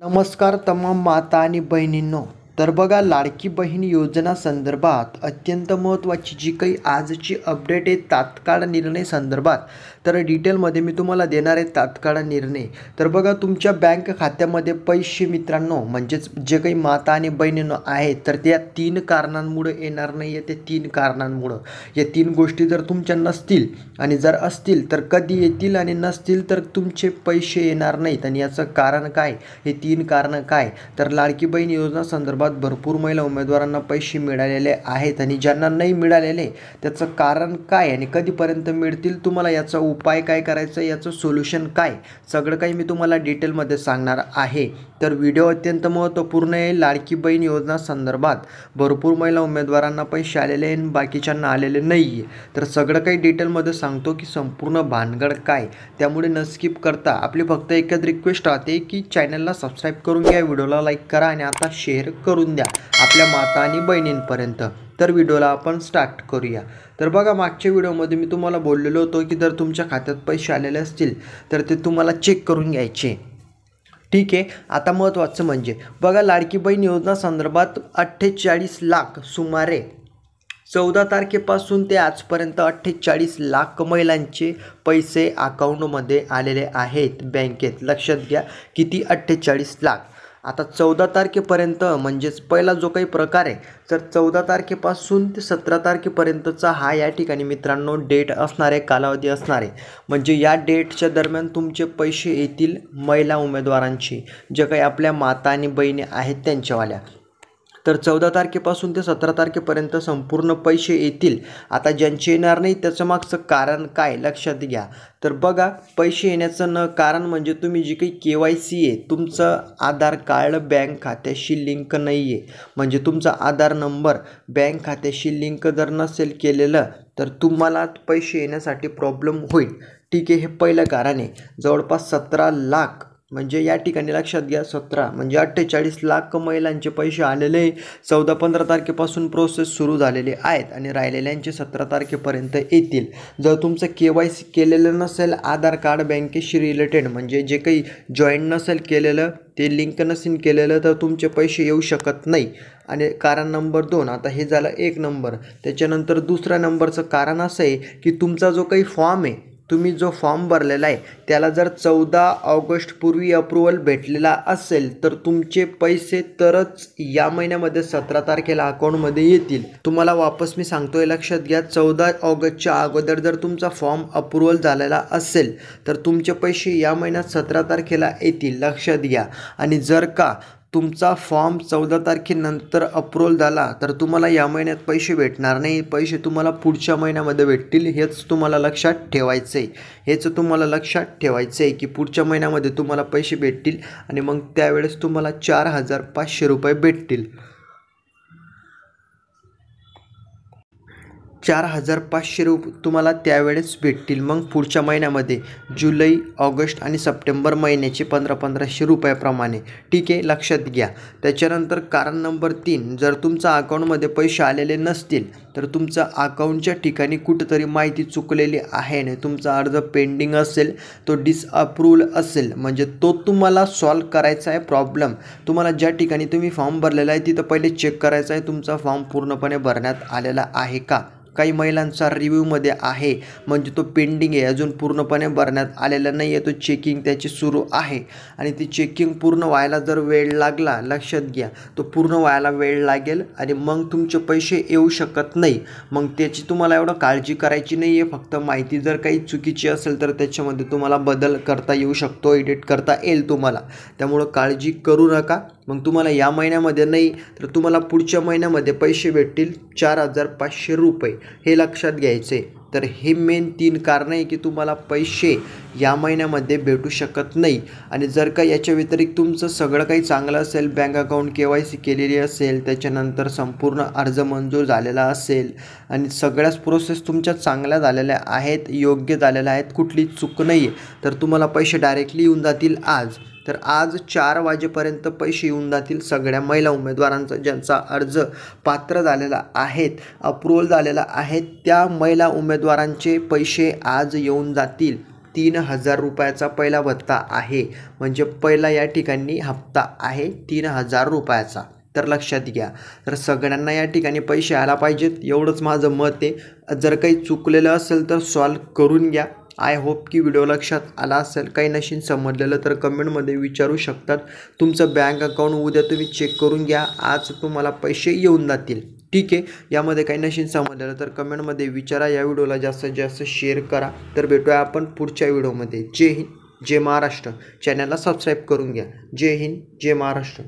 नमस्कार तमाम माता आणि बहिणींनो. तर बघा, लाडकी बहीण योजना संदर्भात अत्यंत महत्त्वाची जी काही आजची अपडेट आहे तात्काळ निर्णय संदर्भात, तर डिटेलमध्ये मी तुम्हाला देणार आहे तात्काळ निर्णय. तर बघा, तुमच्या बँक खात्यामध्ये पैसे मित्रांनो, म्हणजेच जे काही माता आणि बहिणींनो आहेत, तर त्या 3 कारणांमुळे येणार नाही आहे. ते 3 कारणांमुळं, या 3 गोष्टी जर तुमच्या नसतील आणि जर असतील तर कधी येतील आणि नसतील तर तुमचे पैसे येणार नाहीत. आणि याचं कारण काय, हे 3 कारणं काय? तर लाडकी बहीण योजना संदर्भात भरपूर महिला उमेदवारांना पैसे मिळालेले आहेत आणि ज्यांना नाही मिळालेले त्याचं कारण काय आणि कधीपर्यंत मिळतील, तुम्हाला याचा उपाय काय करायचा, याचं सोल्युशन काय, सगळं काही मी तुम्हाला डिटेलमध्ये सांगणार आहे. तर व्हिडिओ अत्यंत महत्त्वपूर्ण आहे. लाडकी बहीण योजना संदर्भात भरपूर महिला उमेदवारांना पैसे आलेले आणि बाकीच्यांना आलेले नाही आहे. तर सगळं काही डिटेलमध्ये सांगतो की संपूर्ण भानगड काय, त्यामुळे न स्किप करता आपली फक्त एकच रिक्वेस्ट राहते की चॅनलला सबस्क्राईब करून घ्या, व्हिडिओला लाईक करा आणि आता शेअर करून द्या आपल्या माता आणि बहिणींपर्यंत. तर व्हिडिओला आपण स्टार्ट करूया. तर बघा, मागच्या व्हिडिओमध्ये मी तुम्हाला बोललेलो होतो की जर तुमच्या खात्यात पैसे आलेले असतील तर ते तुम्हाला चेक करून घ्यायचे. ठीक आहे. आता महत्त्वाचं म्हणजे बघा, लाडकी बहीण योजना संदर्भात 48 लाख, सुमारे 14 तारखेपासून ते आजपर्यंत 48 लाख महिलांचे पैसे अकाउंटमध्ये आलेले आहेत बँकेत. लक्षात घ्या, किती? 48 लाख. आता 14 तारखेपर्यंत, म्हणजेच पहिला जो काही प्रकार आहे, तर 14 तारखेपासून ते 17 तारखेपर्यंतचा हा या ठिकाणी मित्रांनो डेट असणार आहे, कालावधी असणार आहे. म्हणजे या डेटच्या दरम्यान तुमचे पैसे येतील महिला उमेदवारांचे, जे काही आपल्या माता आणि बहिणी आहेत त्यांच्यावाल्या. तर 14 तारखेपासून ते 17 तारखेपर्यंत संपूर्ण पैसे येतील. आता ज्यांचे येणार नाही त्याचं मागचं कारण काय, लक्षात घ्या. तर बघा, पैसे येण्याचं कारण म्हणजे तुम्ही जी काही KYC आहे, तुमचं आधार कार्ड बँक खात्याशी लिंक नाही आहे. म्हणजे तुमचा आधार नंबर बँक खात्याशी लिंक जर नसेल केलेलं तर तुम्हाला पैसे येण्यासाठी प्रॉब्लेम होईल. ठीक आहे, हे पहिलं कारण आहे. जवळपास 17 लाख, म्हणजे या ठिकाणी लक्षात घ्या, 17 म्हणजे 48 लाख महिलांचे पैसे आलेले 14-15 तारखेपासून प्रोसेस सुरू झालेले आहेत आणि राहिलेल्यांचे 17 तारखेपर्यंत येतील. जर तुमचं KYC केलेलं नसेल, आधार कार्ड बँकेशी रिलेटेड, म्हणजे जे काही जॉईन नसेल केलेलं, ते लिंक नसेल केलेलं, तर तुमचे पैसे येऊ शकत नाही. आणि कारण नंबर 2, आता हे झालं 1 नंबर. त्याच्यानंतर दुसऱ्या नंबरचं कारण असं आहे की तुमचा जो काही फॉर्म आहे, तुम्ही जो फॉर्म भरलेला आहे त्याला जर 14 ऑगस्टपूर्वी अप्रुव्हल भेटलेला असेल तर तुमचे पैसे तरच या महिन्यामध्ये 17 तारखेला अकाउंटमध्ये येतील. तुम्हाला वापस मी सांगतोय, लक्षात घ्या, 14 ऑगस्टच्या अगोदर जर तुमचा फॉर्म अप्रुव्हल झालेला असेल तर तुमचे पैसे या महिन्यात 17 तारखेला येतील. लक्षात घ्या. आणि जर का तुमचा फॉर्म 14 तारखेनंतर अप्रूव्हल झाला तर तुम्हाला या महिन्यात पैसे भेटणार नाही. पैसे तुम्हाला पुढच्या महिन्यामध्ये भेटतील. हेच तुम्हाला लक्षात ठेवायचं आहे, की पुढच्या महिन्यामध्ये तुम्हाला पैसे भेटतील आणि मग त्यावेळेस तुम्हाला 4,500 रुपये भेटतील. 4,500 रुपये तुम्हाला त्यावेळेस भेटतील. मग पुढच्या महिन्यामध्ये जुलै, ऑगस्ट आणि सप्टेंबर महिन्याचे 1500 रुपयाप्रमाणे. ठीक आहे, लक्षात घ्या. त्याच्यानंतर कारण नंबर 3, जर तुमच्या अकाउंटमध्ये पैसे आलेले नसतील तर तुमचं अकाउंटच्या ठिकाणी कुठंतरी माहिती चुकलेली आहे आणि तुमचा अर्ज पेंडिंग असेल, तो डिसअप्रूव्हल असेल, म्हणजे तो तुम्हाला सॉल्व करायचा आहे प्रॉब्लेम. तुम्हाला ज्या ठिकाणी तुम्ही फॉर्म भरलेला आहे तिथं पहिले चेक करायचं आहे तुमचा फॉर्म पूर्णपणे भरण्यात आलेला आहे का. काही महिलांचा रिव्ह्यूमध्ये आहे, म्हणजे तो पेंडिंग आहे, अजून पूर्णपणे भरण्यात आलेला नाही आहे, तो चेकिंग त्याची सुरू आहे. आणि ती चेकिंग पूर्ण व्हायला जर वेळ लागला, लक्षात घ्या, तो पूर्ण व्हायला वेळ लागेल आणि मग तुमचे पैसे येऊ शकत नाही. मग त्याची तुम्हाला एवढं काळजी करायची नाही आहे. फक्त माहिती जर काही चुकीची असेल तर त्याच्यामध्ये तुम्हाला बदल करता येऊ शकतो, एडिट करता येईल तुम्हाला. त्यामुळं काळजी करू नका. मग तुम्हाला या महिन्यामध्ये नाही तर तुम्हाला पुढच्या महिन्यामध्ये पैसे भेटतील 4,500 रुपये. हे लक्षात घ्यायचे. तर हे मेन 3 कारण आहे की तुम्हाला पैसे या महिन्यामध्ये भेटू शकत नाही. आणि जर का याच्या व्यतिरिक्त तुमचं सगळं काही चांगलं असेल, बँक अकाउंट KYC केलेली असेल, त्याच्यानंतर संपूर्ण अर्ज मंजूर झालेला असेल आणि सगळ्याच प्रोसेस तुमच्या चांगल्या झालेल्या आहेत, योग्य झालेल्या आहेत, कुठली चूक नाही आहे, तर तुम्हाला पैसे डायरेक्टली येऊन जातील आज. तर आज 4 वाजेपर्यंत पैसे येऊन जातील सगळ्या महिला उमेदवारांचा, ज्यांचा अर्ज पात्र झालेला आहेत, अप्रूव्हल झालेला आहे, त्या महिला उमेदवारांचे पैसे आज येऊन जातील. 3,000 रुपयाचा पहिला भत्ता आहे. म्हणजे पहिला या ठिकाणी हप्ता आहे 3,000 रुपयाचा. तर लक्षात घ्या. तर सगळ्यांना या ठिकाणी पैसे आला पाहिजेत एवढंच माझं मत आहे. जर काही चुकलेलं असेल तर सॉल्व करून घ्या. आय होप की व्हिडिओ लक्षात आला असेल. काही नशीन समजलेलं तर कमेंटमध्ये विचारू शकतात. तुमचं बँक अकाउंट उद्या तुम्ही चेक करून घ्या. आज तुम्हाला पैसे येऊन जातील. ठीक आहे. यामध्ये काही नशीन समजलेलं तर कमेंटमध्ये विचारा. या व्हिडिओला जास्तीत जास्त शेअर करा. तर भेटूया आपण पुढच्या व्हिडिओमध्ये. जय हिंद, जय महाराष्ट्र. चॅनलला सबस्क्राईब करून घ्या. जय हिंद, जय महाराष्ट्र.